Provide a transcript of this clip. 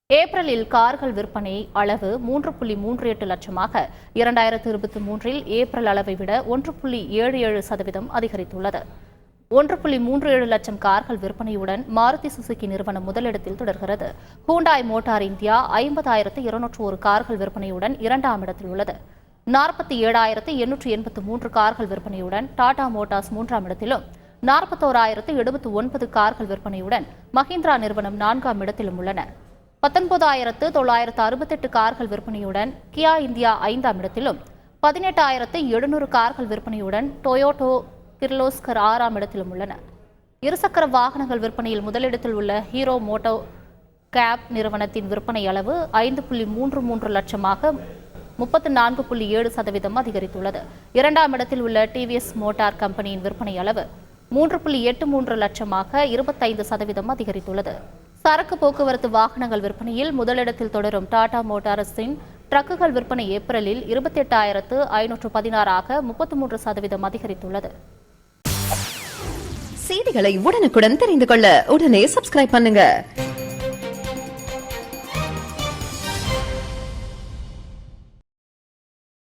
ஏப்ரலில் கார்கள் விற்பனை அளவு 3.38 லட்சமாக 2023 ஏப்ரல் அளவை விட 1.77% அதிகரித்துள்ளது. 1.37 லட்சம் கார்கள் விற்பனையுடன் மாருதி சுசுகி நிறுவனம் முதலிடத்தில் தொடர்கிறது. ஹூண்டாய் மோட்டார் இந்தியா 50,201 கார்கள் விற்பனையுடன் இரண்டாம் இடத்தில் உள்ளது. 47,883 கார்கள் விற்பனையுடன் டாடா மோட்டார்ஸ் மூன்றாம் இடத்திலும் 41,079 கார்கள் விற்பனையுடன் மஹிந்திரா நிறுவனம் நான்காம் இடத்திலும் உள்ளன. 19,968 கார்கள் விற்பனையுடன் கியா இந்தியா ஐந்தாம் இடத்திலும் 18,700 கார்கள் விற்பனையுடன் டொயோட்டோ கிர்லோஸ்கர் ஆறாம் இடத்திலும் உள்ளன. இருசக்கர வாகனங்கள் விற்பனையில் முதலிடத்தில் உள்ள ஹீரோ மோட்டோ கேப் நிறுவனத்தின் விற்பனை அளவு 5.33 லட்சமாக 34.7% அதிகரித்துள்ளது. இரண்டாம் இடத்தில் உள்ள டிவிஎஸ் மோட்டார் கம்பெனியின் விற்பனை அளவு 3.83 லட்சமாக 25% அதிகரித்துள்ளது. சரக்கு போக்குவரத்து வாகனங்கள் விற்பனையில் முதலிடத்தில் தொடரும் டாடா மோட்டார்ஸின் ட்ரக்குகள் விற்பனை ஏப்ரலில் 28,516 33% அதிகரித்துள்ளது. செய்திகளை உடனுக்குடன் தெரிந்து கொள்ள உடனே சப்ஸ்கிரைப் பண்ணுங்க.